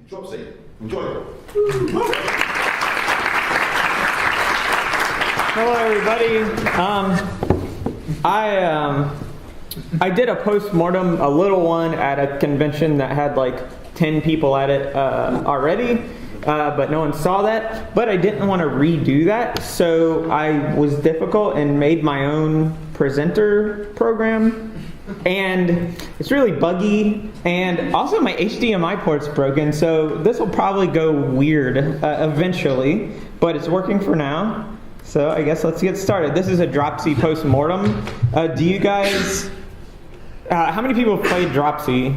Dropsy. Enjoy. Hello, everybody. I did a Post-Mortem, a little one, at a convention that had like 10 people at it already, but no one saw that. But I didn't want to redo that, so I was difficult and made my own presenter program. And it's really buggy, and also my HDMI port's broken, so this will probably go weird eventually, but it's working for now. So I guess let's get started. This is a Dropsy Post-Mortem. Do you guys, how many people have played Dropsy?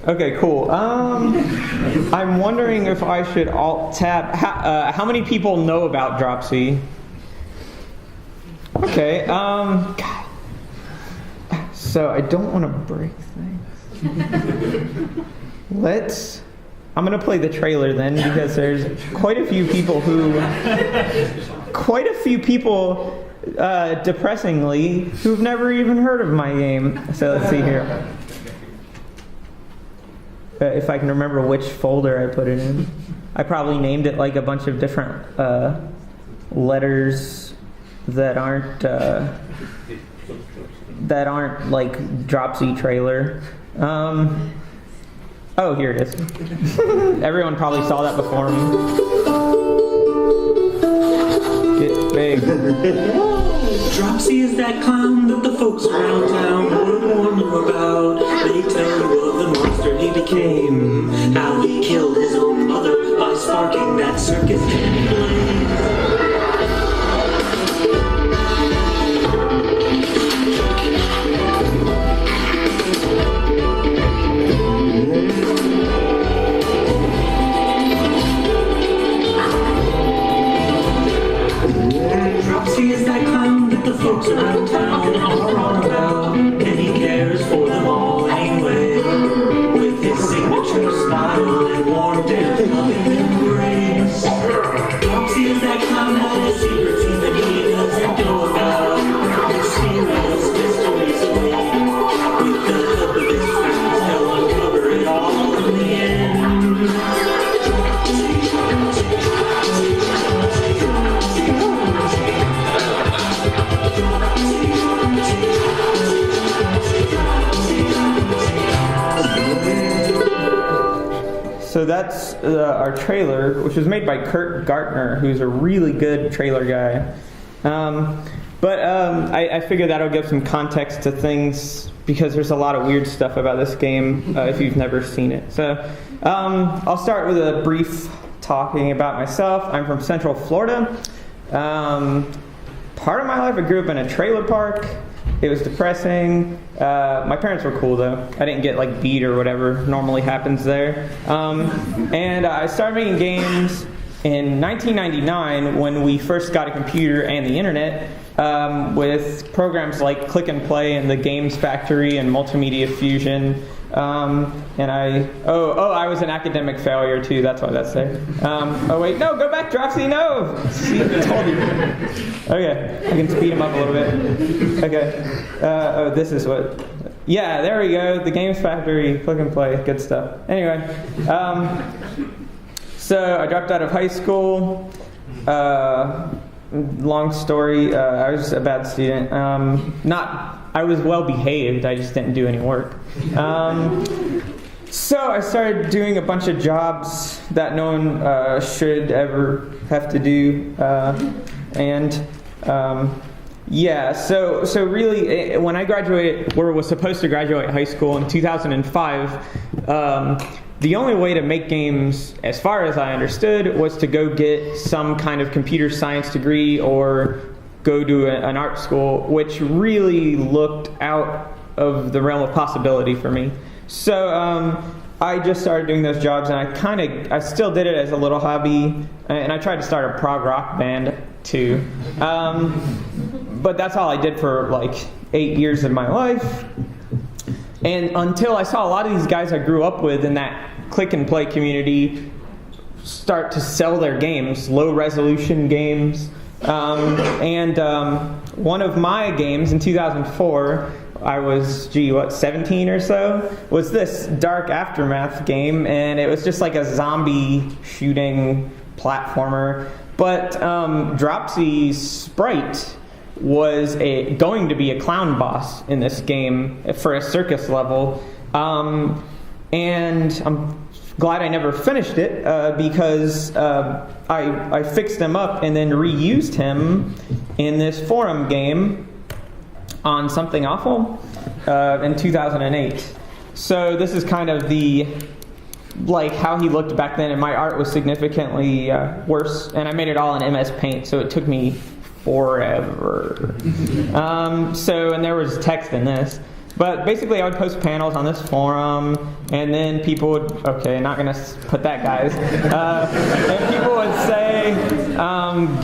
Okay, cool. I'm wondering if I should alt-tab. How many people know about Dropsy? Okay, God. So I don't want to break things. I'm going to play the trailer then, because there's quite a few people depressingly, who've never even heard of my game. So let's see here. If I can remember which folder I put it in. I probably named it like a bunch of different letters that aren't like Dropsy trailer. Oh, here it is. Everyone probably saw that before me. Get big. Dropsy is that clown that the folks around town would warn you about. They tell you of the monster he became, how he killed his own mother by sparking that circus candy flame. Dropsy is that clown that the folks around town are wrong about, and he cares for them all anyway, with his signature smile and warm, damp, loving embrace. Dropsy is that clown that has secrets even he doesn't know about, mysterious mysteries away. With the help of his friends, they'll uncover it all in the end. So that's our trailer, which was made by Kurt Gartner, who's a really good trailer guy. I figured that'll give some context to things, because there's a lot of weird stuff about this game if you've never seen it. So I'll start with a brief talking about myself. I'm from Central Florida. Part of my life I grew up in a trailer park. It was depressing. My parents were cool though. I didn't get like beat or whatever normally happens there. And I started making games in 1999 when we first got a computer and the internet, with programs like Click and Play and the Games Factory and Multimedia Fusion. I was an academic failure too. That's why that's there. Oh wait, no, go back, Dropsy, no! See, I told you. Okay, I can speed him up a little bit. Okay. This is what. Yeah, there we go. The Games Factory, Click and Play, good stuff. Anyway, so I dropped out of high school. Long story. I was just a bad student. I was well behaved. I just didn't do any work. So I started doing a bunch of jobs that no one should ever have to do, So really, when I graduated, or was supposed to graduate high school in 2005, the only way to make games, as far as I understood, was to go get some kind of computer science degree or go to an art school, which really looked out of the realm of possibility for me. So I just started doing those jobs, and I still did it as a little hobby, and I tried to start a prog rock band too. But that's all I did for like 8 years of my life. And until I saw a lot of these guys I grew up with in that Click and Play community start to sell their games, low resolution games. One of my games in 2004 I was, 17 or so, was this Dark Aftermath game, and it was just like a zombie shooting platformer. But Dropsy Sprite was going to be a clown boss in this game for a circus level, and I'm glad I never finished it because I fixed him up and then reused him in this forum game on Something Awful in 2008. So this is kind of how he looked back then, and my art was significantly worse, and I made it all in MS Paint, so it took me forever. And there was text in this. But basically, I would post panels on this forum, and then people would, not going to put that, guys. And people would say,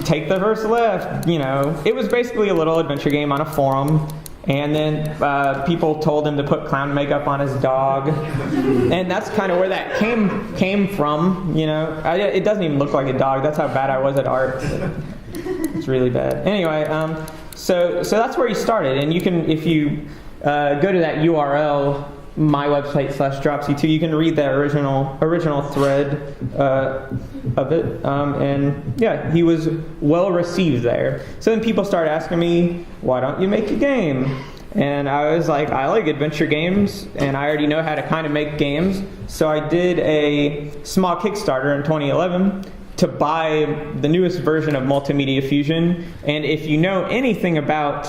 take the first left, It was basically a little adventure game on a forum. And then people told him to put clown makeup on his dog. And that's kind of where that came from, It doesn't even look like a dog. That's how bad I was at art. It's really bad. Anyway, so that's where he started. And you can, if you go to that URL, my website /Dropsy2, you can read that original thread of it. And yeah, he was well received there. So then people started asking me, why don't you make a game? And I was like, I like adventure games, and I already know how to kind of make games. So I did a small Kickstarter in 2011 to buy the newest version of Multimedia Fusion. And if you know anything about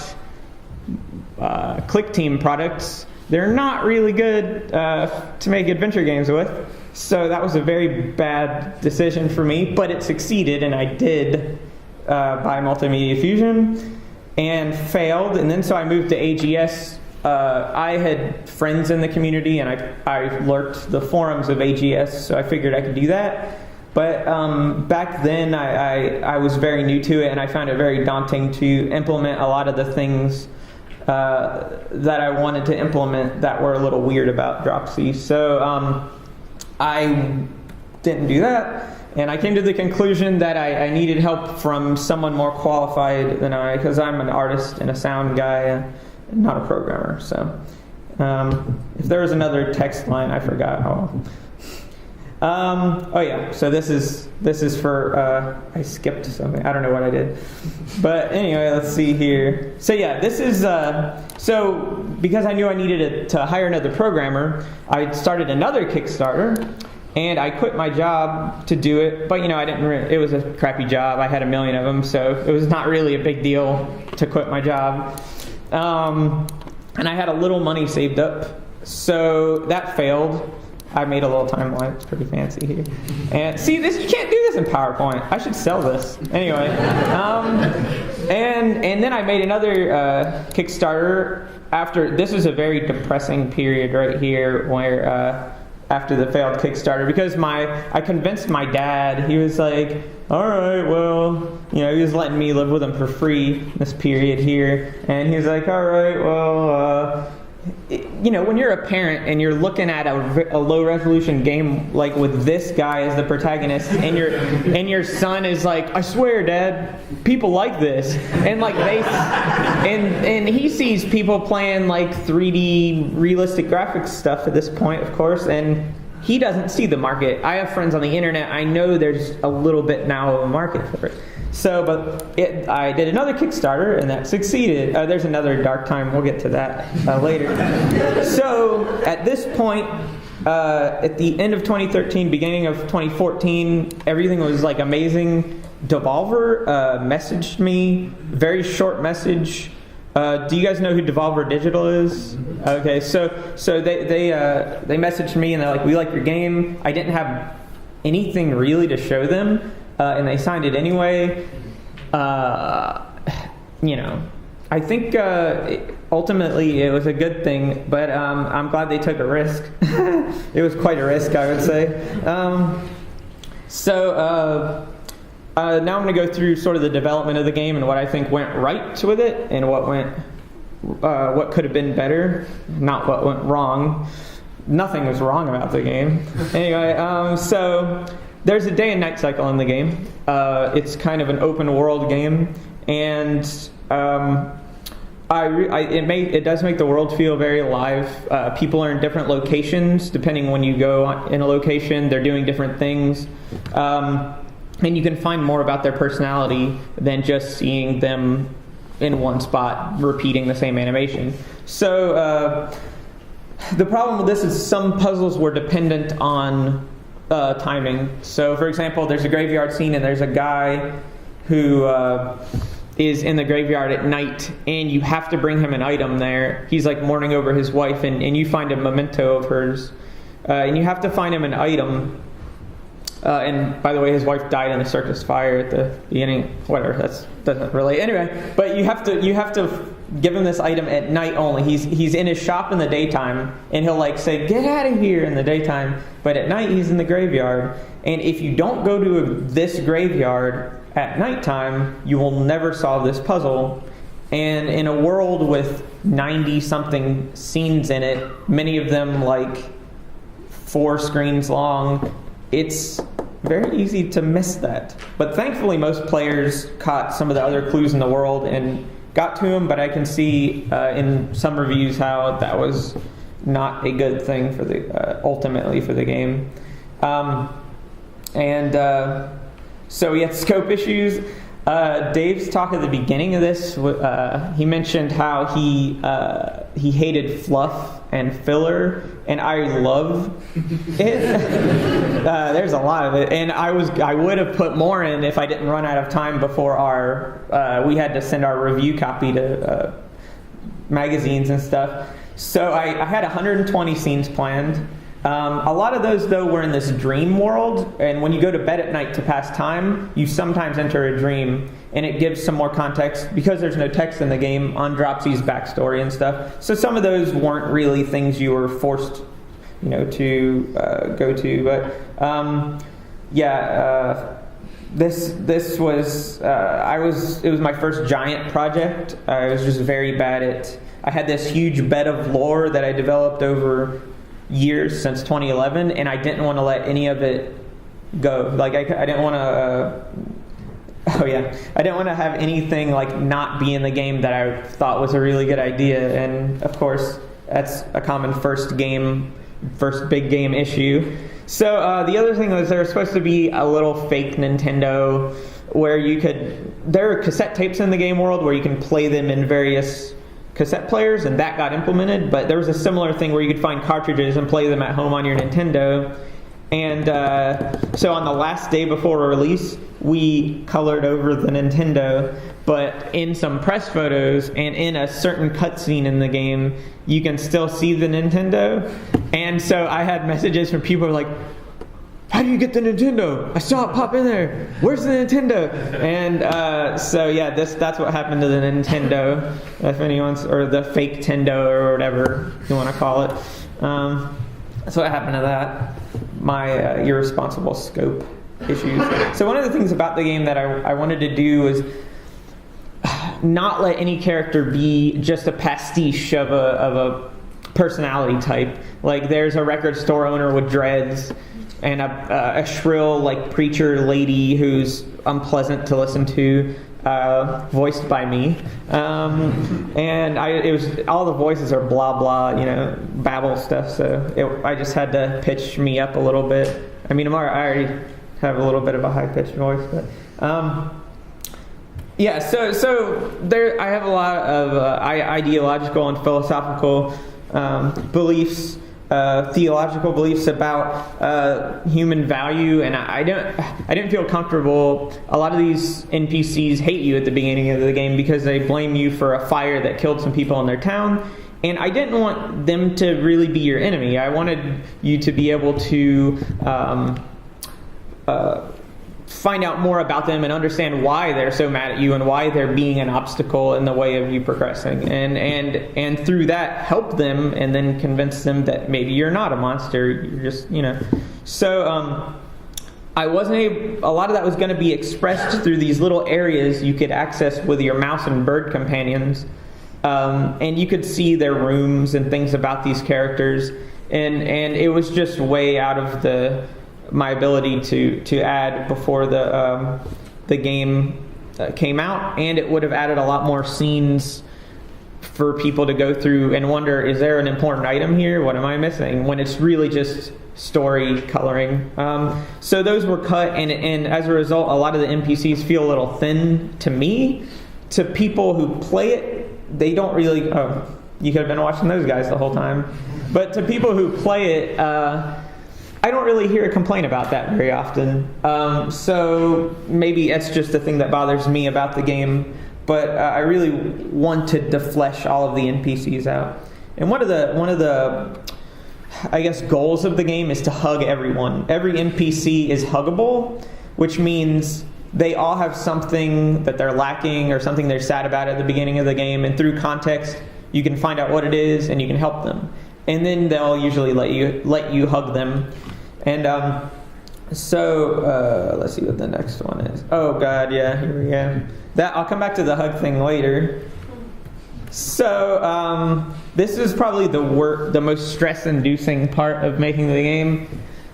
Click Team products, they're not really good to make adventure games with. So that was a very bad decision for me, but it succeeded, and I did buy Multimedia Fusion and failed. And then so I moved to AGS. I had friends in the community, and I lurked the forums of AGS, so I figured I could do that. But back then, I was very new to it, and I found it very daunting to implement a lot of the things that I wanted to implement that were a little weird about Dropsy. So I didn't do that, and I came to the conclusion that I needed help from someone more qualified than I, because I'm an artist and a sound guy, and not a programmer. So if there was another text line, I forgot. So this is for I skipped something. I don't know what I did, but anyway, let's see here. So yeah, this is so because I knew I needed to hire another programmer, I started another Kickstarter, and I quit my job to do it. But I didn't. It was a crappy job. I had a million of them, so it was not really a big deal to quit my job. And I had a little money saved up, so that failed. I made a little timeline. It's pretty fancy here. And see, this, you can't do this in PowerPoint. I should sell this. Anyway, and then I made another Kickstarter after. This was a very depressing period right here, where after the failed Kickstarter, because I convinced my dad. He was like, all right, well, he was letting me live with him for free this period here, and he was like, all right, well. When you're a parent and you're looking at a low-resolution game like with this guy as the protagonist, and your son is like, I swear, Dad, people like this, and like and he sees people playing like 3D realistic graphics stuff at this point, of course, and he doesn't see the market. I have friends on the internet. I know there's a little bit now of a market for it. So, I did another Kickstarter, and that succeeded. There's another dark time. We'll get to that later. So, at this point, at the end of 2013, beginning of 2014, everything was like amazing. Devolver messaged me, very short message. Do you guys know who Devolver Digital is? Okay, so they messaged me, and they're like, we like your game. I didn't have anything really to show them. And they signed it anyway. I think ultimately it was a good thing, but I'm glad they took a risk. It was quite a risk, I would say. Now I'm going to go through sort of the development of the game and what I think went right with it, and what could have been better, not what went wrong. Nothing was wrong about the game. Anyway, so there's a day and night cycle in the game. It's kind of an open world game, and It does make the world feel very alive. People are in different locations depending when you go in a location. They're doing different things, and you can find more about their personality than just seeing them in one spot repeating the same animation. So the problem with this is some puzzles were dependent on timing. So, for example, there's a graveyard scene, and there's a guy who is in the graveyard at night, and you have to bring him an item there. He's like mourning over his wife, and you find a memento of hers, and you have to find him an item. And by the way, his wife died in a circus fire at the beginning. Whatever, that doesn't relate. Anyway, but you have to give him this item at night only. He's in his shop in the daytime, and he'll like say, "Get out of here" in the daytime. But at night, he's in the graveyard. And if you don't go to this graveyard at nighttime, you will never solve this puzzle. And in a world with 90-something scenes in it, many of them like 4 screens long, it's very easy to miss that. But thankfully, most players caught some of the other clues in the world and got to them, but I can see in some reviews how that was not a good thing for the ultimately for the game. So we had scope issues. Dave's talk at the beginning of this, he mentioned how he hated fluff and filler, and I love it. There's a lot of it, and I would have put more in if I didn't run out of time before we had to send our review copy to magazines and stuff. So I had 120 scenes planned. A lot of those, though, were in this dream world, and when you go to bed at night to pass time, you sometimes enter a dream, and it gives some more context, because there's no text in the game, on Dropsy's backstory and stuff. So some of those weren't really things you were forced, to go to. But this was it was my first giant project. I was just very bad at. I had this huge bed of lore that I developed over years since 2011, and I didn't want to let any of it go. Like I didn't want to. I didn't want to have anything like not be in the game that I thought was a really good idea, and of course that's a common first big game issue. So the other thing was there was supposed to be a little fake Nintendo where there are cassette tapes in the game world where you can play them in various cassette players, and that got implemented, but there was a similar thing where you could find cartridges and play them at home on your Nintendo. And so on the last day before release, we colored over the Nintendo, but in some press photos and in a certain cutscene in the game, you can still see the Nintendo. And so I had messages from people like, "How do you get the Nintendo? I saw it pop in there. Where's the Nintendo?" And that's what happened to the Nintendo, if anyone's, or the fake Tendo, or whatever you want to call it. That's what happened to that. My irresponsible scope issues. So one of the things about the game that I wanted to do was not let any character be just a pastiche of a personality type. Like there's a record store owner with dreads, and a shrill like preacher lady who's unpleasant to listen to, voiced by me. And it was all the voices are blah blah, babble stuff. So I just had to pitch me up a little bit. I mean, I already have a little bit of a high pitched voice, but So there, I have a lot of ideological and philosophical beliefs. Theological beliefs about human value, and I didn't feel comfortable. A lot of these NPCs hate you at the beginning of the game because they blame you for a fire that killed some people in their town, and I didn't want them to really be your enemy. I wanted you to be able to find out more about them and understand why they're so mad at you and why they're being an obstacle in the way of you progressing, and through that help them and then convince them that maybe you're not a monster, you're just So I wasn't a lot of that was going to be expressed through these little areas you could access with your mouse and bird companions, and you could see their rooms and things about these characters, and it was just way out of my ability to add before the game came out, and it would have added a lot more scenes for people to go through and wonder, is there an important item here? What am I missing? When it's really just story coloring. So those were cut, and as a result, a lot of the NPCs feel a little thin to me. To people who play it, they don't really... Oh, you could have been watching those guys the whole time. But to people who play it, I don't really hear a complaint about that very often. So maybe that's just the thing that bothers me about the game. But I really wanted to flesh all of the NPCs out. And one of the I guess goals of the game is to hug everyone. Every NPC is huggable, which means they all have something that they're lacking or something they're sad about at the beginning of the game, and through context you can find out what it is and you can help them. And then they'll usually let you hug them. And so let's see what the next one is. Oh god, yeah, here we go. I'll come back to the hug thing later. So this is probably the most stress-inducing part of making the game.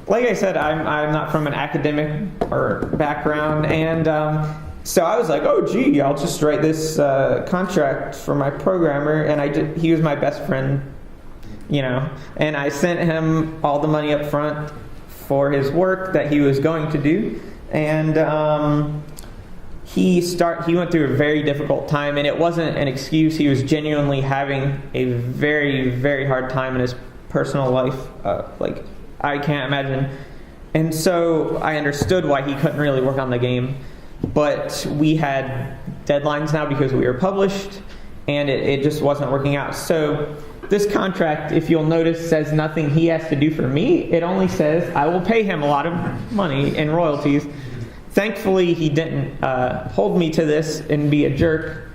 Like I said, I'm not from an academic or background, and so I was like, oh gee, I'll just write this contract for my programmer, and he was my best friend, and I sent him all the money up front for his work that he was going to do, and he went through a very difficult time, and it wasn't an excuse. He was genuinely having a very, very hard time in his personal life, like I can't imagine. And so I understood why he couldn't really work on the game, but we had deadlines now because we were published, and it just wasn't working out. So this contract, if you'll notice, says nothing he has to do for me. It only says I will pay him a lot of money in royalties. Thankfully, he didn't hold me to this and be a jerk.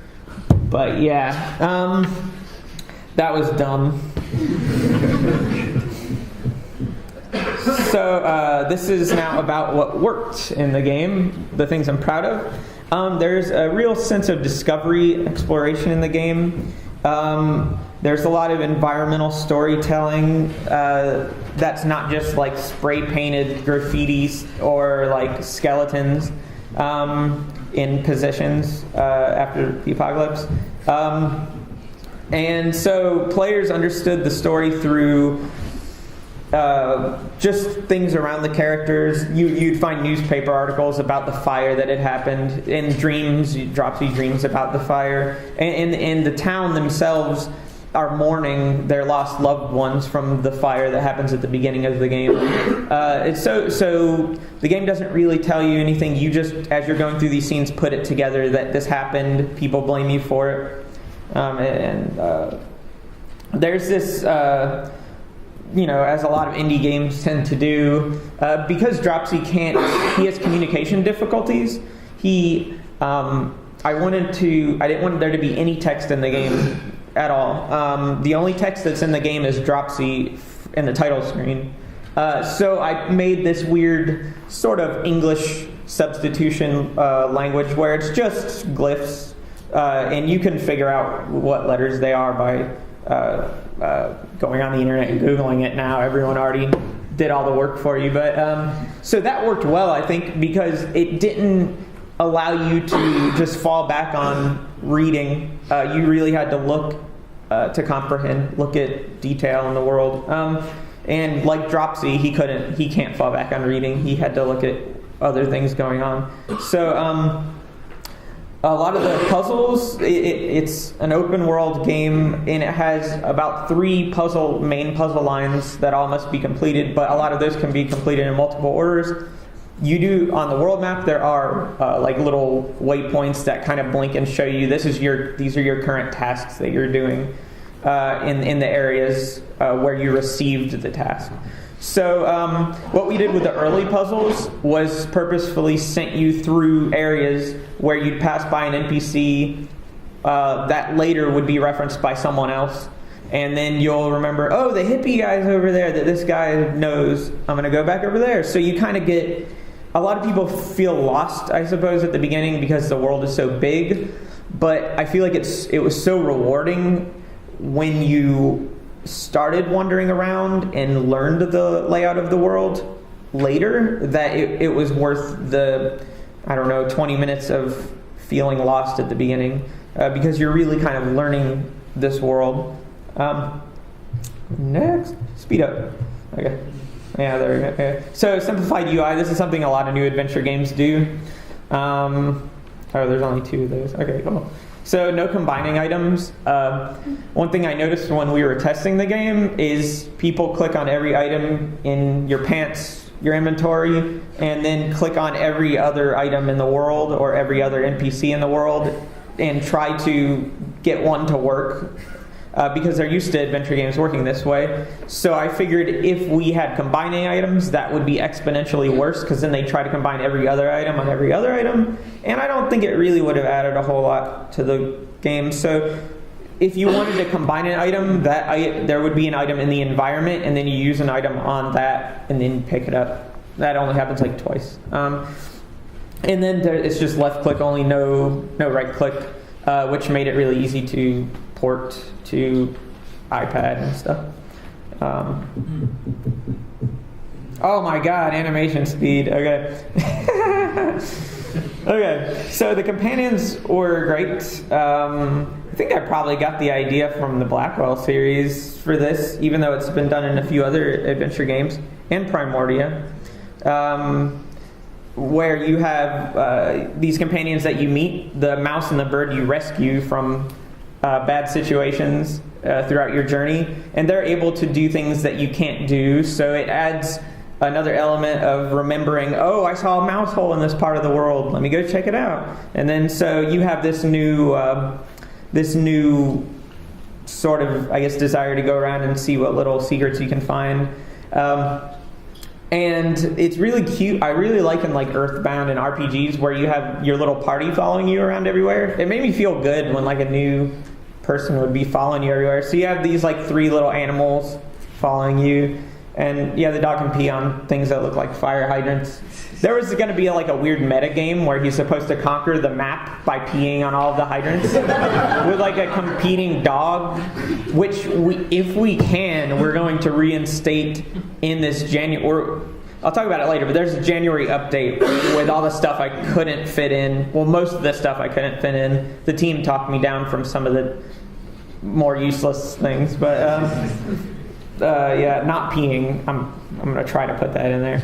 But yeah, that was dumb. So this is now about what worked in the game, the things I'm proud of. There's a real sense of discovery, exploration in the game. There's a lot of environmental storytelling that's not just like spray-painted graffitis or like skeletons in positions after the apocalypse. And so players understood the story through just things around the characters. You'd find newspaper articles about the fire that had happened. In dreams, Dropsy dreams about the fire. And the town themselves are mourning their lost loved ones from the fire that happens at the beginning of the game. So the game doesn't really tell you anything. You just, as you're going through these scenes, put it together that this happened. People blame you for it. There's this... as a lot of indie games tend to do, because Dropsy he has communication difficulties. I didn't want there to be any text in the game at all. The only text that's in the game is Dropsy in the title screen. So I made this weird sort of English substitution language where it's just glyphs, and you can figure out what letters they are by going on the internet and Googling it now. Everyone already did all the work for you. But so that worked well, I think, because it didn't allow you to just fall back on reading. You really had to look to comprehend, look at detail in the world. And like Dropsy, he can't fall back on reading. He had to look at other things going on. So a lot of the puzzles, it's an open world game, and it has about 3 main puzzle lines that all must be completed, but a lot of those can be completed in multiple orders. You do, on the world map, there are like little waypoints that kind of blink and show you these are your current tasks that you're doing in the areas where you received the task. So what we did with the early puzzles was purposefully sent you through areas where you'd pass by an NPC that later would be referenced by someone else. And then you'll remember, oh, the hippie guy's over there that this guy knows. I'm going to go back over there. So you kind of get... A lot of people feel lost, I suppose, at the beginning because the world is so big. But I feel like it was so rewarding when you started wandering around and learned the layout of the world later that it was worth the, 20 minutes of feeling lost at the beginning because you're really kind of learning this world. Next, speed up. Okay. Yeah, there we go. Okay. So simplified UI, this is something a lot of new adventure games do. There's only 2 of those. Okay, cool. So no combining items. One thing I noticed when we were testing the game is people click on every item in your pants, your inventory, and then click on every other item in the world or every other NPC in the world and try to get one to work. Because they're used to adventure games working this way. So I figured if we had combining items, that would be exponentially worse, because then they try to combine every other item on every other item, and I don't think it really would have added a whole lot to the game. So if you wanted to combine an item, there would be an item in the environment, and then you use an item on that, and then pick it up. That only happens like twice. And then it's just left click only, no right click, which made it really easy to port to iPad and stuff. Oh my god, animation speed. Okay. Okay, so the companions were great. I think I probably got the idea from the Blackwell series for this, even though it's been done in a few other adventure games, and Primordia, where you have these companions that you meet, the mouse and the bird you rescue from bad situations throughout your journey, and they're able to do things that you can't do, so it adds another element of remembering, oh, I saw a mouse hole in this part of the world, let me go check it out. And then so you have this new sort of, I guess, desire to go around and see what little secrets you can find. And it's really cute. I really like in like Earthbound and RPGs where you have your little party following you around everywhere. It made me feel good when like a new person would be following you everywhere. So you have these like 3 little animals following you, and yeah, the dog can pee on things that look like fire hydrants. There was going to be like a weird meta game where he's supposed to conquer the map by peeing on all of the hydrants with like a competing dog, which if we can, we're going to reinstate in this January. I'll talk about it later, but there's a January update with all the stuff I couldn't fit in. Well, most of the stuff I couldn't fit in. The team talked me down from some of the more useless things, but yeah, not peeing. I'm going to try to put that in there.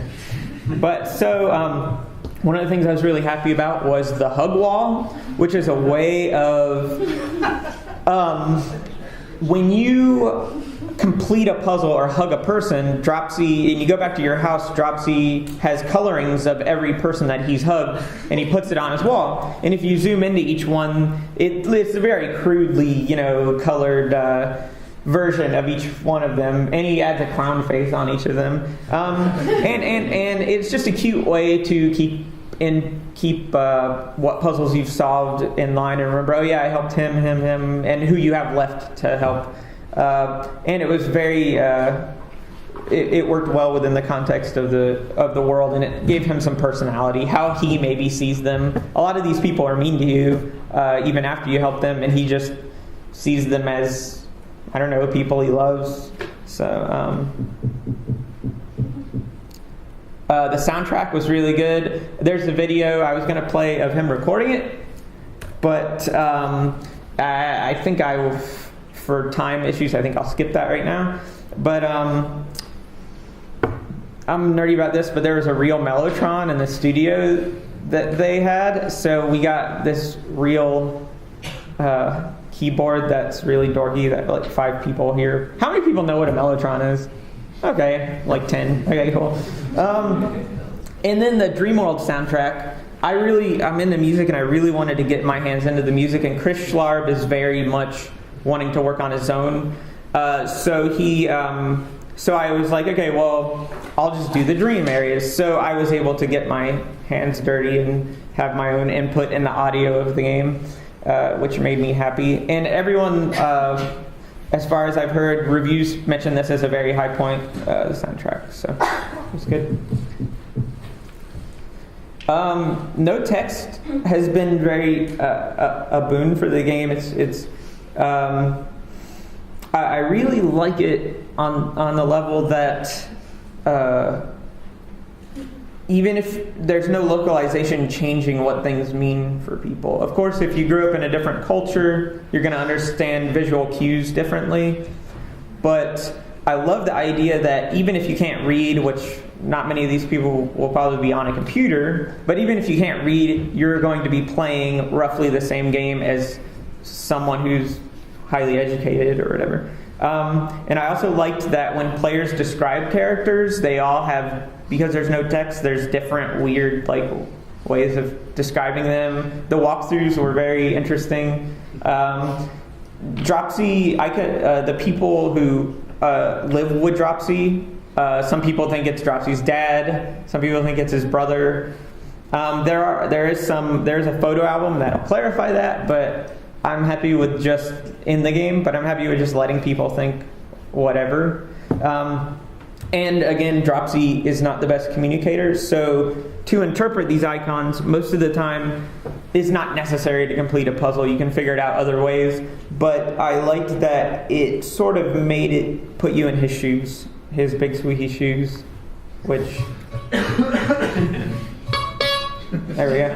But so one of the things I was really happy about was the hug wall, which is a way of when you complete a puzzle or hug a person, Dropsy, and you go back to your house, Dropsy has colorings of every person that he's hugged, and he puts it on his wall. And if you zoom into each one, it's a very crudely, colored version of each one of them, and he adds a clown face on each of them. And it's just a cute way to keep what puzzles you've solved in line, and remember, oh yeah, I helped him, and who you have left to help. And it was very, it worked well within the context of the world, and it gave him some personality, how he maybe sees them. A lot of these people are mean to you, even after you help them, and he just sees them as, I don't know, people he loves. So, the soundtrack was really good. There's a video I was going to play of him recording it, but I think for time issues, I think I'll skip that right now. But I'm nerdy about this, but there was a real Mellotron in the studio that they had. So we got this real keyboard that's really dorky that like 5 people here. How many people know what a Mellotron is? Okay, like 10. Okay, cool. And then the Dreamworld soundtrack. I'm into music, and I really wanted to get my hands into the music, and Chris Schlarb is very much wanting to work on his own. So I was like, okay, well, I'll just do the dream areas. So I was able to get my hands dirty and have my own input in the audio of the game, which made me happy. And everyone, as far as I've heard, reviews mention this as a very high point, the soundtrack. So it was good. No text has been very a boon for the game. I really like it on the level that even if there's no localization changing what things mean for people. Of course, if you grew up in a different culture, you're going to understand visual cues differently. But I love the idea that even if you can't read, which not many of these people will probably be on a computer, but even if you can't read, you're going to be playing roughly the same game as someone who's highly educated or whatever. And I also liked that when players describe characters, they all have, because there's no text, there's different weird like ways of describing them. The walkthroughs were very interesting. Dropsy, the people who live with Dropsy, some people think it's Dropsy's dad, some people think it's his brother. There's a photo album that'll clarify that, but I'm happy with just in the game, but I'm happy with just letting people think whatever. And again, Dropsy is not the best communicator, so to interpret these icons most of the time is not necessary to complete a puzzle. You can figure it out other ways, but I liked that it sort of made it put you in his shoes, his big squeaky shoes, which there we go.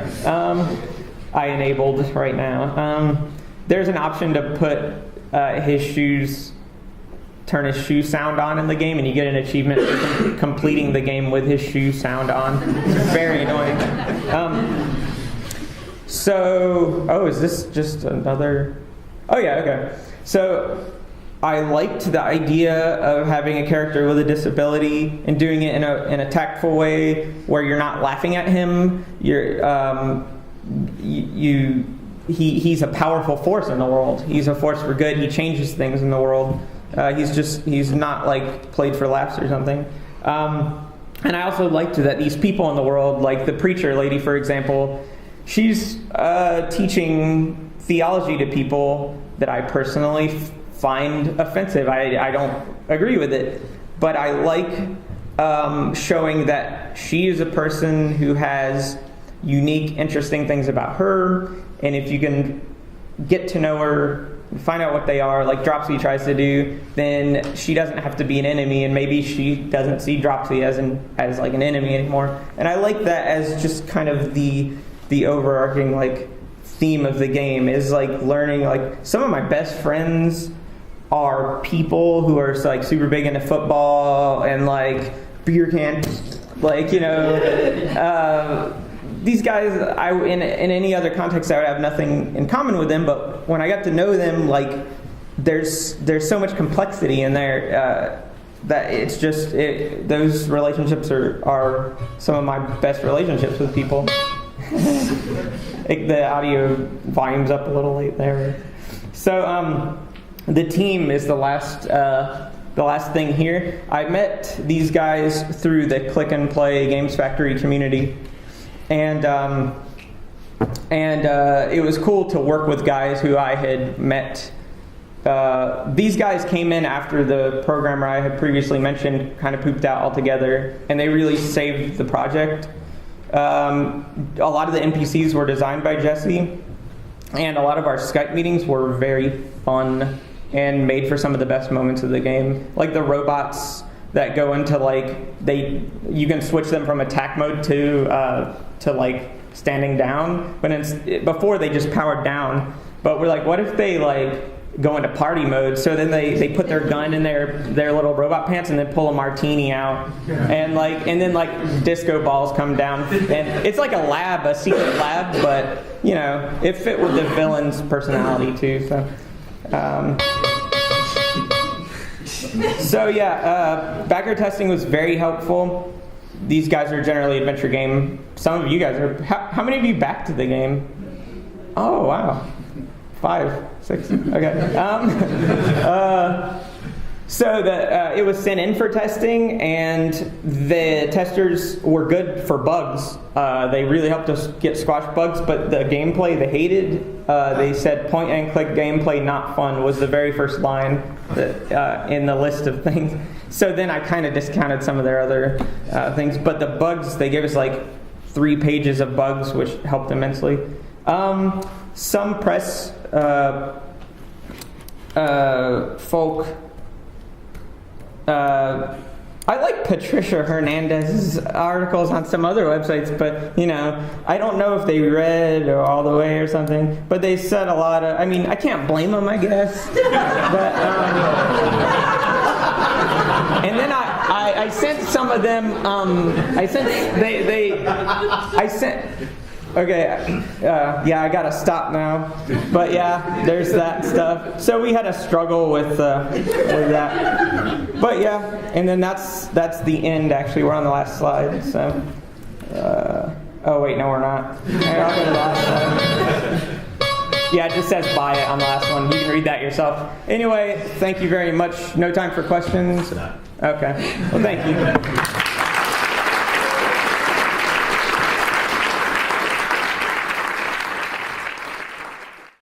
I enabled right now. There's an option to put his shoes, turn his shoe sound on in the game, and you get an achievement for completing the game with his shoe sound on. It's very annoying. Is this just another? Oh yeah, okay. So I liked the idea of having a character with a disability and doing it in a tactful way where you're not laughing at him. He's a powerful force in the world. He's a force for good. He changes things in the world. He's not like played for laughs or something. And I also liked that these people in the world, like the preacher lady, for example, she's teaching theology to people that I personally find offensive. I don't agree with it, but I like showing that she is a person who has unique, interesting things about her, and if you can get to know her, find out what they are, like Dropsy tries to do, then she doesn't have to be an enemy, and maybe she doesn't see Dropsy as like an enemy anymore. And I like that as just kind of the overarching like theme of the game is like learning. Like some of my best friends are people who are like super big into football and like beer can, like these guys, in any other context, I would have nothing in common with them. But when I got to know them, like there's so much complexity in there that it's just those relationships are some of my best relationships with people. The audio volume's up a little late there. So the team is the last thing here. I met these guys through the Click and Play Games Factory community. And it was cool to work with guys who I had met. These guys came in after the programmer I had previously mentioned kind of pooped out altogether, and they really saved the project. A lot of the NPCs were designed by Jesse, and a lot of our Skype meetings were very fun and made for some of the best moments of the game. Like the robots that go into you can switch them from attack mode to like standing down, but before they just powered down. But we're like, what if they like go into party mode? So then they put their gun in their little robot pants and then pull a martini out, and then disco balls come down, and it's like a secret lab, but it fit with the villain's personality too. So backer testing was very helpful. These guys are generally adventure game. Some of you guys are. How many of you backed the game? Oh wow, 5, 6. Okay. It was sent in for testing, and the testers were good for bugs. They really helped us squash bugs, but the gameplay they hated. They said point and click gameplay not fun was the very first line in the list of things. So then I kind of discounted some of their other things, but the bugs, they gave us like 3 pages of bugs, which helped immensely. Some press folk I like Patricia Hernandez's articles on some other websites, but, you know, I don't know if they read or all the way or something, but they said a lot of, I mean, I can't blame them, I guess. But, and then I sent some of them, okay, yeah, I gotta stop now. But yeah, there's that stuff. So we had a struggle with that. But yeah, and then that's the end. Actually, we're on the last slide. So, oh wait, no, we're not. I'll go to the last slide. Yeah, it just says buy it on the last one. You can read that yourself. Anyway, thank you very much. No time for questions. Okay. Well, thank you.